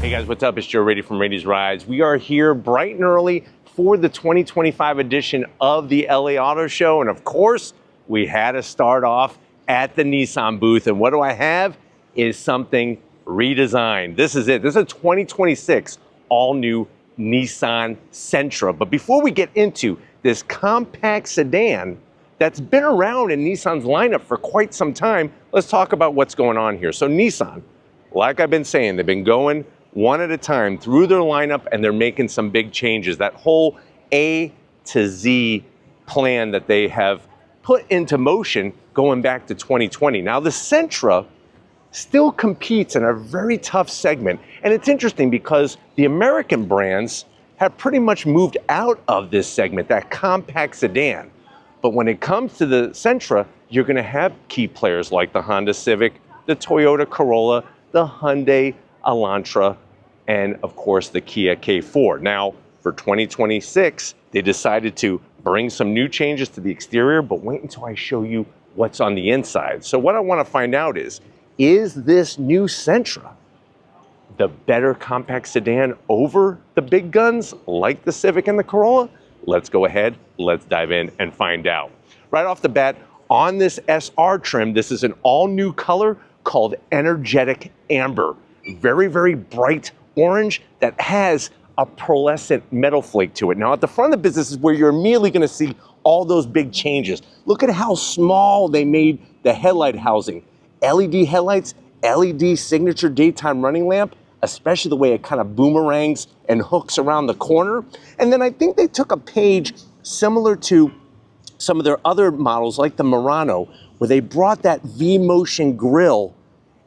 Hey guys, what's up? It's Joe Raiti from Raiti's Rides. We are here bright and early for the 2025 edition of the LA Auto Show. And of course, we had to start off at the Nissan booth. And what do I have? Is something redesigned. This is it. This is a 2026 all-new Nissan Sentra. But before we get into this compact sedan that's been around in Nissan's lineup for quite some time, let's talk about what's going on here. So Nissan, like I've been saying, they've been going one at a time through their lineup, and they're making some big changes. That whole A to Z plan that they have put into motion going back to 2020. Now the Sentra still competes in a very tough segment. And it's interesting because the American brands have pretty much moved out of this segment, that compact sedan. But when it comes to the Sentra, you're gonna have key players like the Honda Civic, the Toyota Corolla, the Hyundai Elantra, and of course the Kia K4. Now for 2026, they decided to bring some new changes to the exterior, but wait until I show you what's on the inside. So what I wanna find out is this new Sentra the better compact sedan over the big guns like the Civic and the Corolla? Let's go ahead, let's dive in and find out. Right off the bat, on this SR trim, this is an all new color called Energetic Amber. Very, very bright orange that has a pearlescent metal flake to it. Now at the front of the business is where you're immediately gonna see all those big changes. Look at how small they made the headlight housing. LED headlights, LED signature daytime running lamp, especially the way it kind of boomerangs and hooks around the corner. And then I think they took a page similar to some of their other models like the Murano, where they brought that V-motion grille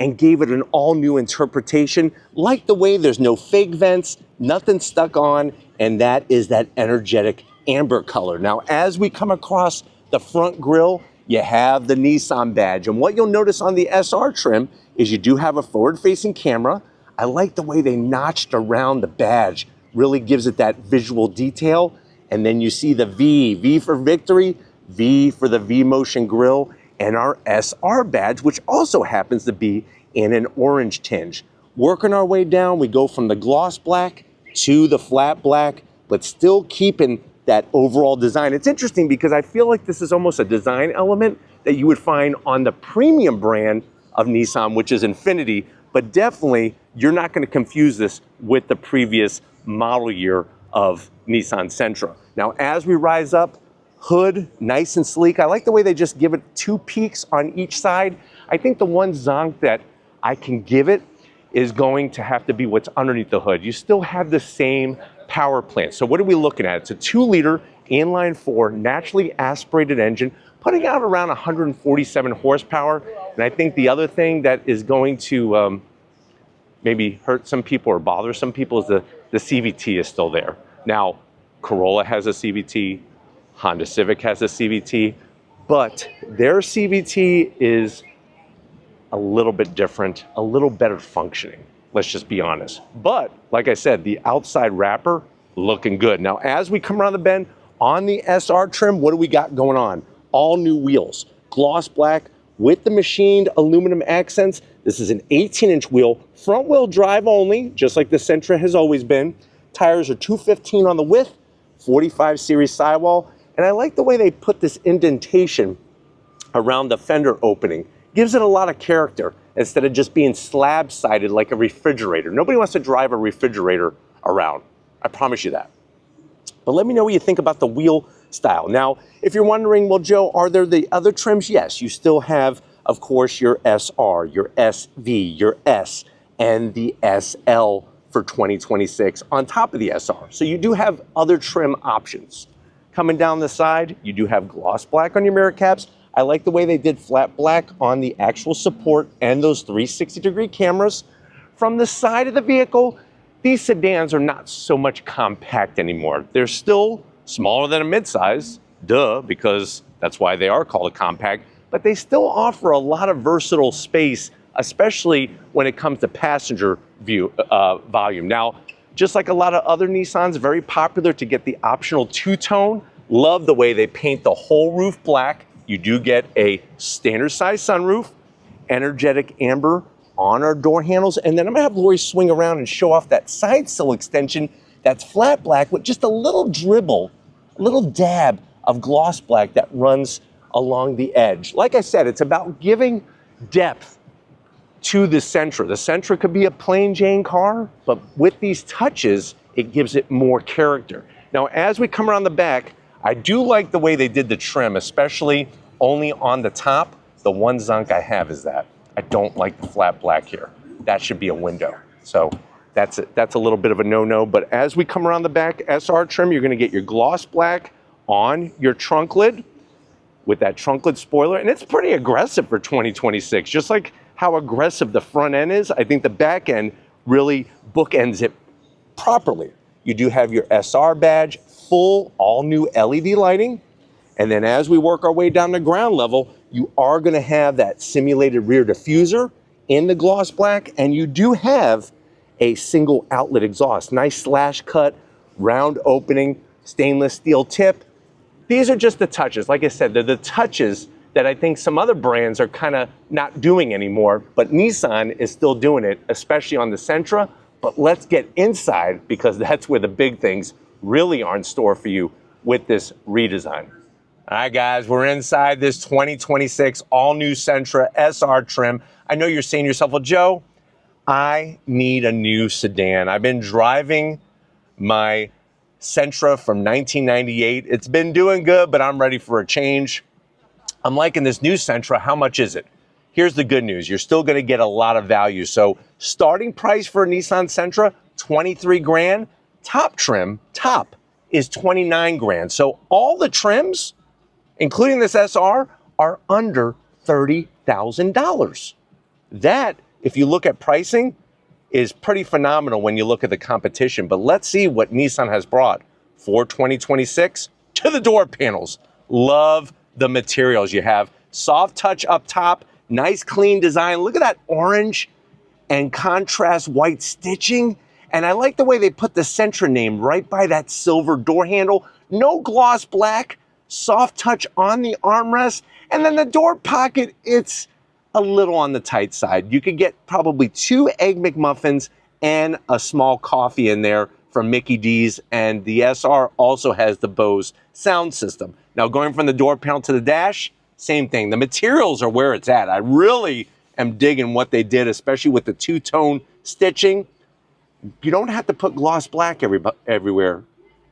and gave it an all-new interpretation, like the way there's no fake vents, nothing stuck on, and that is that energetic amber color. Now, as we come across the front grille, you have the Nissan badge. And what you'll notice on the SR trim is you do have a forward-facing camera. I like the way they notched around the badge. Really gives it that visual detail. And then you see the V for victory, V for the V-motion grille, and our SR badge, which also happens to be in an orange tinge. Working our way down, we go from the gloss black to the flat black, but still keeping that overall design. It's interesting because I feel like this is almost a design element that you would find on the premium brand of Nissan, which is Infiniti, but definitely you're not going to confuse this with the previous model year of Nissan Sentra. Now, as we rise up, hood, nice and sleek. I like the way they just give it two peaks on each side. I think the one zonk that I can give it is going to have to be what's underneath the hood. You still have the same power plant. So what are we looking at? It's a 2-liter inline-4 naturally aspirated engine, putting out around 147 horsepower. And I think the other thing that is going to maybe hurt some people or bother some people is the CVT is still there. Now, Corolla has a CVT, Honda Civic has a CVT, but their CVT is a little bit different, a little better functioning. Let's just be honest. But like I said, the outside wrapper looking good. Now, as we come around the bend on the SR trim, what do we got going on? All new wheels, gloss black with the machined aluminum accents. This is an 18-inch wheel, front wheel drive only, just like the Sentra has always been. Tires are 215 on the width, 45 series sidewall. And I like the way they put this indentation around the fender opening. Gives it a lot of character instead of just being slab-sided like a refrigerator. Nobody wants to drive a refrigerator around. I promise you that. But let me know what you think about the wheel style. Now, if you're wondering, well, Joe, are there the other trims? Yes, you still have, of course, your SR, your SV, your S, and the SL for 2026 on top of the SR. So you do have other trim options. Coming down the side, you do have gloss black on your mirror caps. I like the way they did flat black on the actual support and those 360-degree cameras. From the side of the vehicle, these sedans are not so much compact anymore. They're still smaller than a midsize, duh, because that's why they are called a compact, but they still offer a lot of versatile space, especially when it comes to passenger volume. Now, just like a lot of other Nissans, very popular to get the optional two-tone. Love the way they paint the whole roof black. You do get a standard size sunroof, energetic amber on our door handles. And then I'm gonna have Lori swing around and show off that side sill extension that's flat black with just a little dribble, a little dab of gloss black that runs along the edge. Like I said, it's about giving depth to the Sentra. The Sentra could be a plain Jane car, but with these touches, it gives it more character. Now, as we come around the back, I do like the way they did the trim, especially only on the top. The one zonk I have is that I don't like the flat black here. That should be a window. So that's a little bit of a no-no. But as we come around the back SR trim, you're gonna get your gloss black on your trunk lid with that trunk lid spoiler. And it's pretty aggressive for 2026. Just like how aggressive the front end is, I think the back end really bookends it properly. You do have your SR badge, full all new LED lighting. And then as we work our way down to ground level, you are gonna have that simulated rear diffuser in the gloss black, and you do have a single outlet exhaust. Nice slash cut, round opening, stainless steel tip. These are just the touches. Like I said, they're the touches that I think some other brands are kind of not doing anymore, but Nissan is still doing it, especially on the Sentra. But let's get inside, because that's where the big things really are in store for you with this redesign. All right, guys, we're inside this 2026 all-new Sentra SR trim. I know you're saying to yourself, well, Joe, I need a new sedan. I've been driving my Sentra from 1998. It's been doing good, but I'm ready for a change. I'm liking this new Sentra. How much is it? Here's the good news. You're still going to get a lot of value. So starting price for a Nissan Sentra, 23 grand. Top trim, top, is 29 grand. So all the trims, including this SR, are under $30,000. That, if you look at pricing, is pretty phenomenal when you look at the competition. But let's see what Nissan has brought for 2026 to the door panels. Love the materials. You have soft touch up top, nice clean design. Look at that orange and contrast white stitching. And I like the way they put the Sentra name right by that silver door handle. No gloss black, soft touch on the armrest. And then the door pocket, it's a little on the tight side. You could get probably 2 Egg McMuffins and a small coffee in there from Mickey D's, and the SR also has the Bose sound system. Now, going from the door panel to the dash, same thing. The materials are where it's at. I really am digging what they did, especially with the two-tone stitching. You don't have to put gloss black everywhere,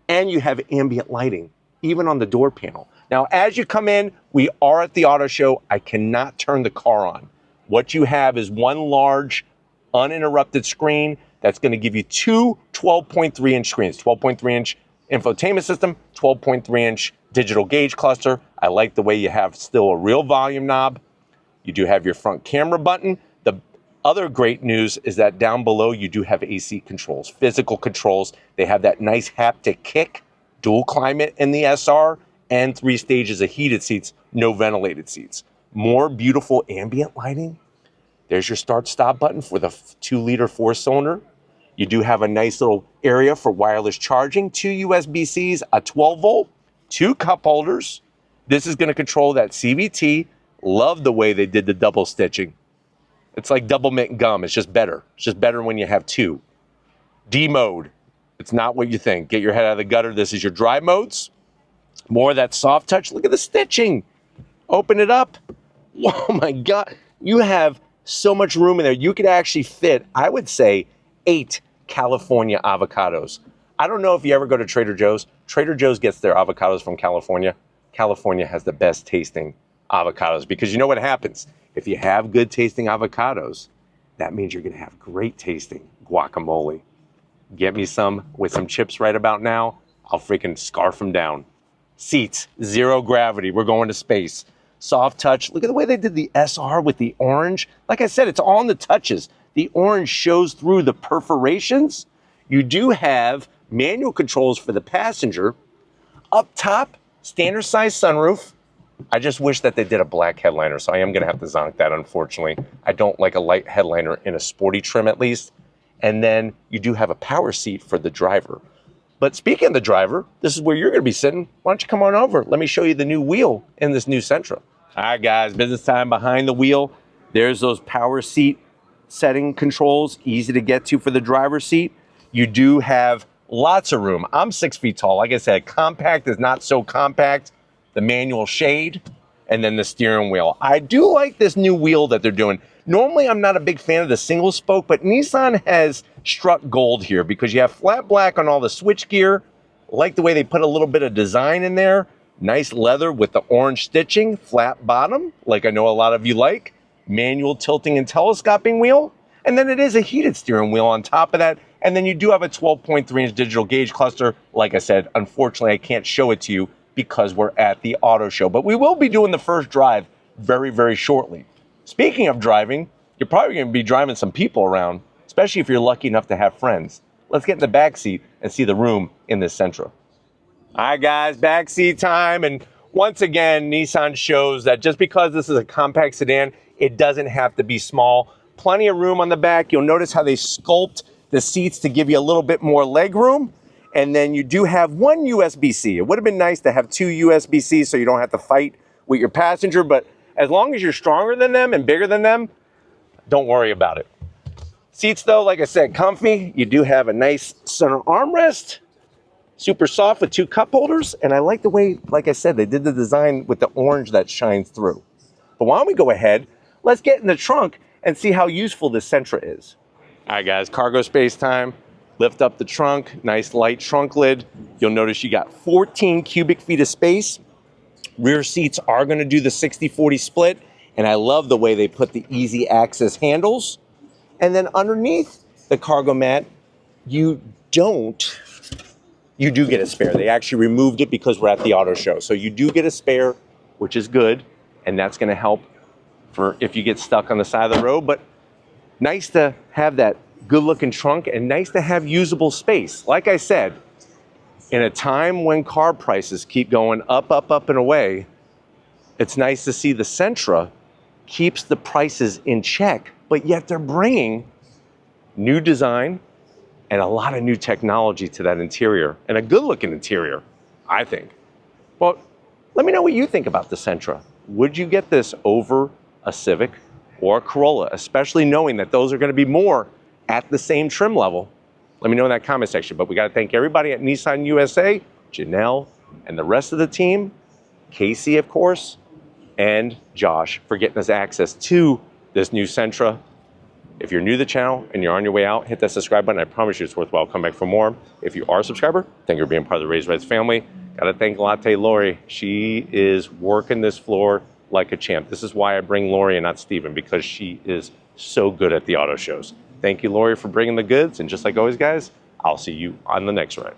and you have ambient lighting, even on the door panel. Now, as you come in, we are at the auto show. I cannot turn the car on. What you have is one large, uninterrupted screen that's going to give you 2 12.3-inch screens, 12.3-inch infotainment system, 12.3-inch digital gauge cluster. I like the way you have still a real volume knob. You do have your front camera button. The other great news is that down below, you do have AC controls, physical controls. They have that nice haptic kick, dual climate in the SR, and 3 stages of heated seats, no ventilated seats. More beautiful ambient lighting. There's your start-stop button for the 2-liter 4-cylinder. You do have a nice little area for wireless charging, 2 USB-Cs, a 12-volt, 2 cup holders. This is going to control that CVT. Love the way they did the double stitching. It's like double mint gum. It's just better. It's just better when you have 2. D mode. It's not what you think. Get your head out of the gutter. This is your dry modes. More of that soft touch. Look at the stitching. Open it up. Oh my God. You have so much room in there. You could actually fit, I would say, 8 California avocados. I don't know if you ever go to Trader Joe's. Trader Joe's gets their avocados from California. California has the best tasting avocados, because you know what happens? If you have good tasting avocados, that means you're going to have great tasting guacamole. Get me some with some chips right about now. I'll freaking scarf them down. Seats, 0 gravity. We're going to space. Soft touch. Look at the way they did the SR with the orange. Like I said, it's all in the touches. The orange shows through the perforations. You do have manual controls for the passenger. Up top, standard size sunroof. I just wish that they did a black headliner, so I am going to have to zonk that, unfortunately. I don't like a light headliner in a sporty trim, at least. And then you do have a power seat for the driver. But speaking of the driver, this is where you're going to be sitting. Why don't you come on over? Let me show you the new wheel in this new Sentra. All right, guys, business time behind the wheel. There's those power seat setting controls, easy to get to for the driver's seat. You do have lots of room. I'm 6 feet tall. Like I said, compact is not so compact. The manual shade, and then the steering wheel. I do like this new wheel that they're doing. Normally, I'm not a big fan of the single spoke, but Nissan has struck gold here because you have flat black on all the switch gear. I like the way they put a little bit of design in there. Nice leather with the orange stitching, flat bottom, like I know a lot of you like. Manual tilting and telescoping wheel. And then it is a heated steering wheel on top of that. And then you do have a 12.3-inch digital gauge cluster. Like I said, unfortunately, I can't show it to you because we're at the auto show. But we will be doing the first drive very, very shortly. Speaking of driving, you're probably going to be driving some people around, especially if you're lucky enough to have friends. Let's get in the back seat and see the room in this Sentra. All right, guys, back seat time. And once again, Nissan shows that just because this is a compact sedan, it doesn't have to be small. Plenty of room on the back. You'll notice how they sculpt the seats to give you a little bit more leg room. And then you do have one USB-C. It would have been nice to have two USB-C so you don't have to fight with your passenger, but as long as you're stronger than them and bigger than them, don't worry about it. Seats though, like I said, comfy. You do have a nice center armrest, super soft with two cup holders. And I like the way, like I said, they did the design with the orange that shines through. But why don't we go ahead, let's get in the trunk and see how useful this Sentra is. All right, guys, cargo space time. Lift up the trunk, nice light trunk lid. You'll notice you got 14 cubic feet of space. Rear seats are gonna do the 60-40 split, and I love the way they put the easy access handles. And then underneath the cargo mat, you do get a spare. They actually removed it because we're at the auto show. So you do get a spare, which is good, and that's gonna help for if you get stuck on the side of the road. But nice to have that good looking trunk and nice to have usable space. Like I said, in a time when car prices keep going up, up, up and away, it's nice to see the Sentra keeps the prices in check, but yet they're bringing new design and a lot of new technology to that interior and a good looking interior, I think. Well, let me know what you think about the Sentra. Would you get this over a Civic or a Corolla, especially knowing that those are going to be more at the same trim level? Let me know in that comment section. But we got to thank everybody at Nissan USA, Janelle, and the rest of the team, Casey, of course, and Josh for getting us access to this new Sentra. If you're new to the channel and you're on your way out, hit that subscribe button. I promise you it's worthwhile. Come back for more. If you are a subscriber, thank you for being part of the Raised Reds family. Got to thank Latte Lori. She is working this floor like a champ. This is why I bring Lori and not Steven, because she is so good at the auto shows. Thank you, Lori, for bringing the goods. And just like always, guys, I'll see you on the next ride.